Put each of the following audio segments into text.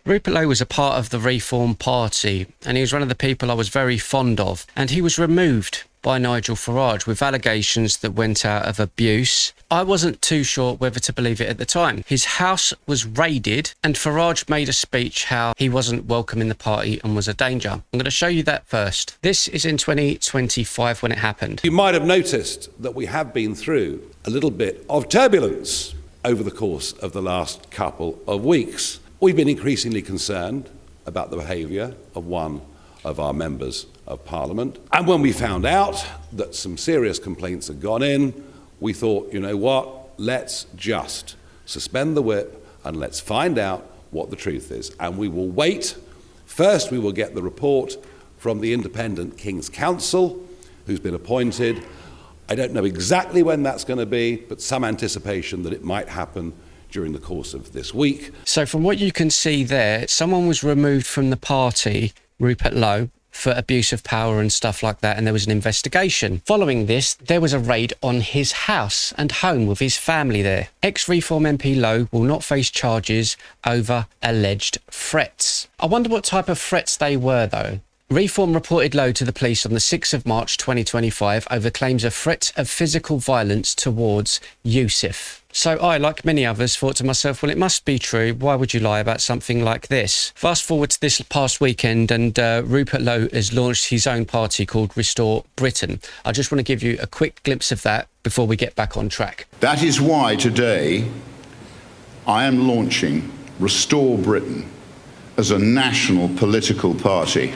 Rupert Lowe was a part of the Reform Party, and he was one of the people I was very fond of, and he was removed by Nigel Farage with allegations that went out of abuse. I wasn't too sure whether to believe it at the time. His house was raided, and Farage made a speech how he wasn't welcome in the party and was a danger. I'm going to show you that first. This is in 2025 when it happened. You might have noticed that we have been through a little bit of turbulence over the course of the last couple of weeks. We've been increasingly concerned about the behaviour of one of our members of Parliament. And when we found out that some serious complaints had gone in, we thought, you know what, let's just suspend the whip and let's find out what the truth is. And we will wait. First, we will get the report from the independent King's Counsel, who's been appointed. I don't know exactly when that's going to be, but some anticipation that it might happen during the course of this week. So from what you can see there, someone was removed from the party, Rupert Lowe, for abuse of power and stuff like that, and there was an investigation. Following this, there was a raid on his house and home with his family there. Ex-Reform MP Lowe will not face charges over alleged threats. I wonder what type of threats they were, though. Reform reported Lowe to the police on the 6th of March 2025 over claims of threats of physical violence towards Yusuf. So I, like many others, thought to myself, well, it must be true. Why would you lie about something like this? Fast forward to this past weekend, and Rupert Lowe has launched his own party called Restore Britain. I just want to give you a quick glimpse of that before we get back on track. That is why today I am launching Restore Britain as a national political party.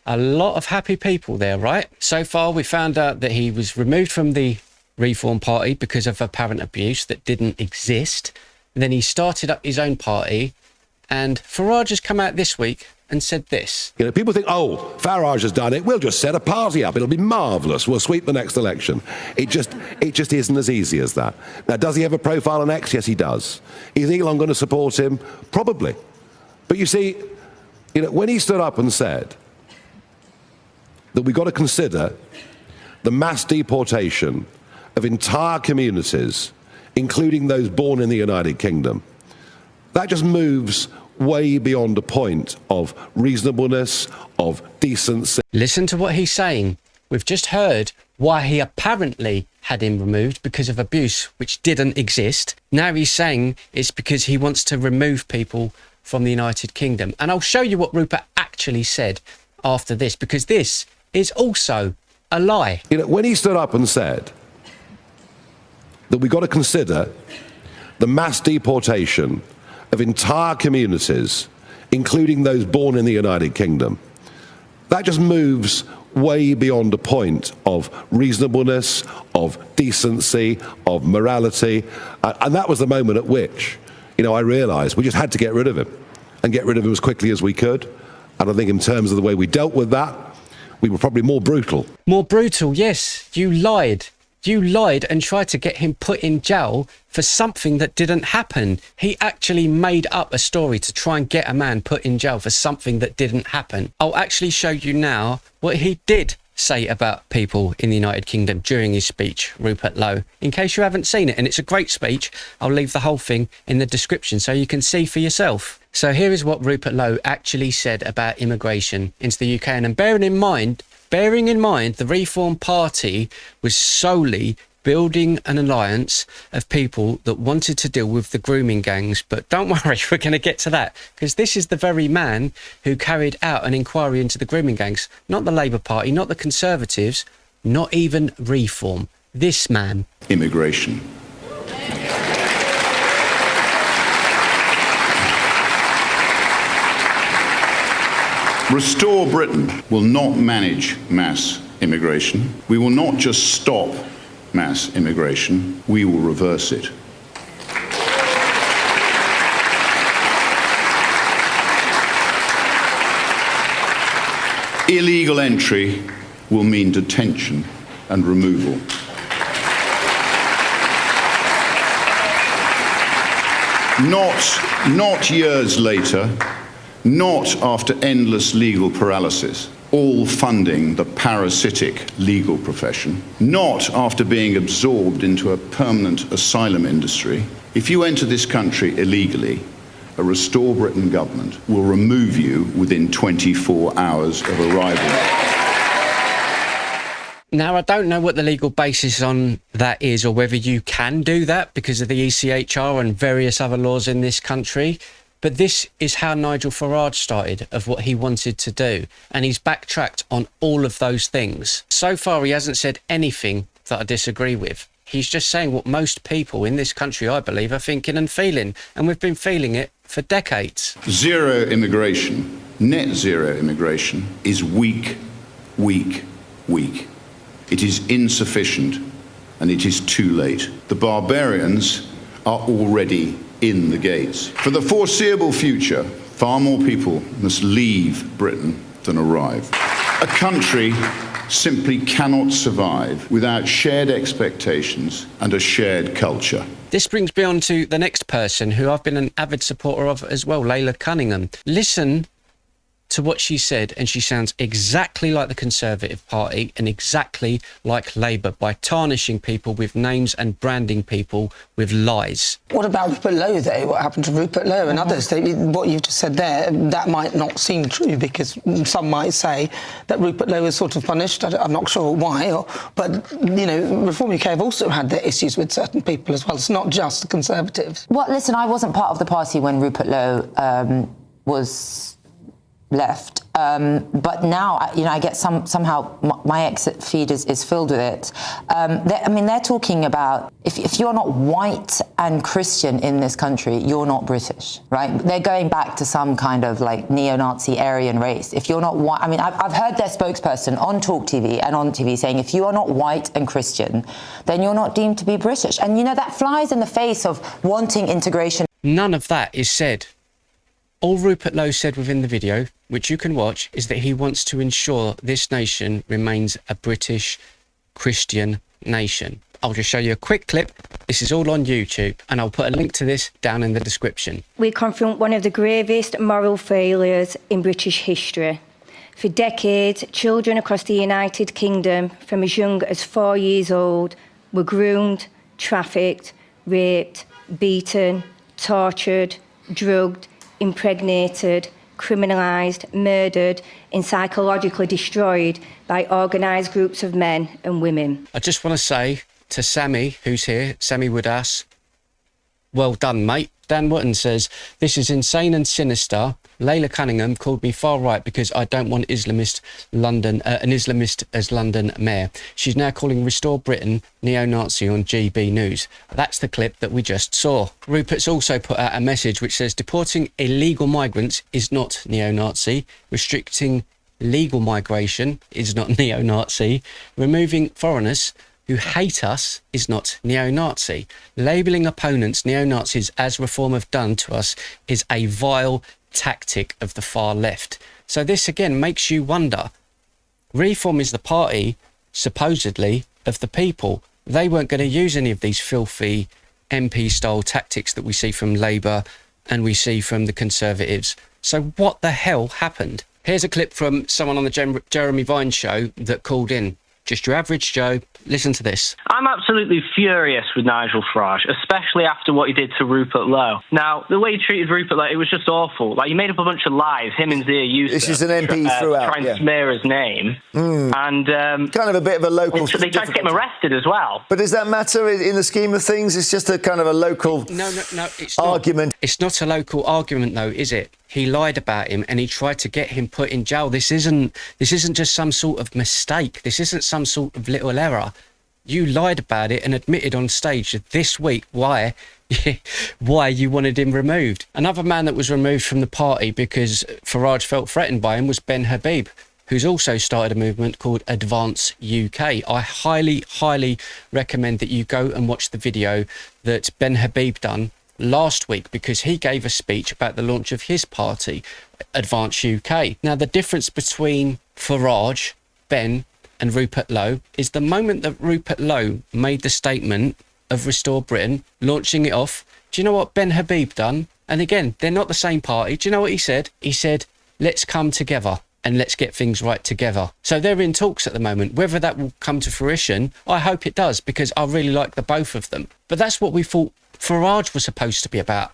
A lot of happy people there, right? So far, we found out that he was removed from the Reform Party because of apparent abuse that didn't exist. And then he started up his own party, and Farage has come out this week and said this. You know, people think, oh, Farage has done it. We'll just set a party up. It'll be marvellous. We'll sweep the next election. It just isn't as easy as that. Now, does he have a profile on X? Yes, he does. Is Elon going to support him? Probably. But you see, you know, when he stood up and said that we've got to consider the mass deportation of entire communities, including those born in the United Kingdom, that just moves way beyond a point of reasonableness, of decency. Listen to what he's saying. We've just heard why he apparently had him removed because of abuse, which didn't exist. Now he's saying it's because he wants to remove people from the United Kingdom. And I'll show you what Rupert actually said after this, because this is also a lie. You know, when he stood up and said that we've got to consider the mass deportation of entire communities, including those born in the United Kingdom, that just moves way beyond a point of reasonableness, of decency, of morality. And that was the moment at which, you know, I realised we just had to get rid of him, and get rid of him as quickly as we could. And I think in terms of the way we dealt with that, we were probably more brutal. More brutal, yes. You lied. You lied and tried to get him put in jail for something that didn't happen. He actually made up a story to try and get a man put in jail for something that didn't happen. I'll actually show you now what he did say about people in the United Kingdom during his speech, Rupert Lowe, in case you haven't seen it. And it's a great speech. I'll leave the whole thing in the description so you can see for yourself. So here is what Rupert Lowe actually said about immigration into the UK. And bearing in mind, the Reform Party was solely building an alliance of people that wanted to deal with the grooming gangs. But don't worry, we're going to get to that, because this is the very man who carried out an inquiry into the grooming gangs. Not the Labour Party, not the Conservatives, not even Reform. This man. Immigration. Restore Britain will not manage mass immigration. We will not just stop mass immigration, we will reverse it. Illegal entry will mean detention and removal. Not years later, not after endless legal paralysis. all funding the parasitic legal profession, not after being absorbed into a permanent asylum industry. If you enter this country illegally, a Restore Britain government will remove you within 24 hours of arrival. Now, I don't know what the legal basis on that is, or whether you can do that because of the ECHR and various other laws in this country. But this is how Nigel Farage started, of what he wanted to do. And he's backtracked on all of those things. So far, he hasn't said anything that I disagree with. He's just saying what most people in this country, I believe, are thinking and feeling. And we've been feeling it for decades. Zero immigration, net zero immigration, is weak, weak, weak. It is insufficient, and it is too late. The barbarians are already in the gates. For the foreseeable future, far more people must leave Britain than arrive. A country simply cannot survive without shared expectations and a shared culture. This brings me on to the next person who I've been an avid supporter of as well, Layla Cunningham. Listen to what she said, and she sounds exactly like the Conservative Party and exactly like Labour by tarnishing people with names and branding people with lies. What about Rupert Lowe, though? What happened to Rupert Lowe and others? What you've just said there, that might not seem true, because some might say that Rupert Lowe was sort of punished. I'm not sure why, but, you know, Reform UK have also had their issues with certain people as well. It's not just the Conservatives. Well, listen, I wasn't part of the party when Rupert Lowe was left, but now, you know, I get somehow my exit feed is filled with it. They're talking about if you're not white and Christian in this country, you're not British, right? They're going back to some kind of like neo-Nazi Aryan race. If you're not white, I mean, I've heard their spokesperson on Talk TV and on TV saying, if you are not white and Christian, then you're not deemed to be British. And, you know, that flies in the face of wanting integration. None of that is said. All Rupert Lowe said within the video, which you can watch, is that he wants to ensure this nation remains a British Christian nation. I'll just show you a quick clip. This is all on YouTube, and I'll put a link to this down in the description. We confront one of the gravest moral failures in British history. For decades, children across the United Kingdom, from as young as 4 years old, were groomed, trafficked, raped, beaten, tortured, drugged, impregnated, criminalised, murdered and psychologically destroyed by organised groups of men and women. I just want to say to Sammy, who's here, Sammy Woodass, well done, mate. Dan Wotton says, this is insane and sinister. Layla Cunningham called me far right because I don't want an Islamist as London mayor. She's now calling Restore Britain neo-Nazi on GB News. That's the clip that we just saw. Rupert's also put out a message which says deporting illegal migrants is not neo-Nazi. Restricting legal migration is not neo-Nazi. Removing foreigners who hate us is not neo-Nazi. Labelling opponents neo-Nazis, as Reform have done to us, is a vile tactic of the far left. So this again makes you wonder. Reform is the party, supposedly, of the people. They weren't going to use any of these filthy MP-style tactics that we see from Labour and we see from the Conservatives. So what the hell happened? Here's a clip from someone on the Jeremy Vine show that called in. Just your average Joe. Listen to this. I'm absolutely furious with Nigel Farage, especially after what he did to Rupert Lowe. Now, the way he treated Rupert Lowe, it was just awful. Like, he made up a bunch of lies, him and Zia Youssef. This is an MP throughout, trying to smear his name. And kind of a bit of a local... They tried to get him arrested as well. But does that matter in the scheme of things? It's just a kind of a local it's argument. Not. It's not a local argument, though, is it? He lied about him and he tried to get him put in jail. This isn't just some sort of mistake. This isn't some sort of little error. You lied about it and admitted on stage this week why you wanted him removed. Another man that was removed from the party because Farage felt threatened by him was Ben Habib, who's also started a movement called Advance UK. I highly, highly recommend that you go and watch the video that Ben Habib done last week, because he gave a speech about the launch of his party, Advance UK. Now, the difference between Farage, Ben and Rupert Lowe is the moment that Rupert Lowe made the statement of Restore Britain, launching it off. Do you know what Ben Habib done? And again, they're not the same party. Do you know what he said? He said, let's come together. and let's get things right together. So they're in talks at the moment. Whether that will come to fruition, I hope it does, because I really like the both of them. But that's what we thought Farage was supposed to be about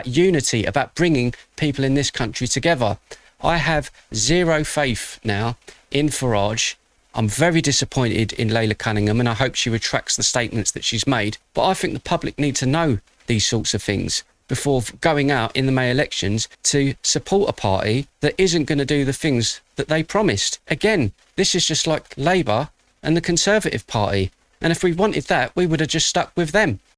unity, about bringing people in this country together. I have zero faith now in Farage. I'm very disappointed in Layla Cunningham, and I hope she retracts the statements that she's made. But I think the public need to know these sorts of things before going out in the May elections to support a party that isn't going to do the things that they promised. Again, this is just like Labour and the Conservative Party. And if we wanted that, we would have just stuck with them.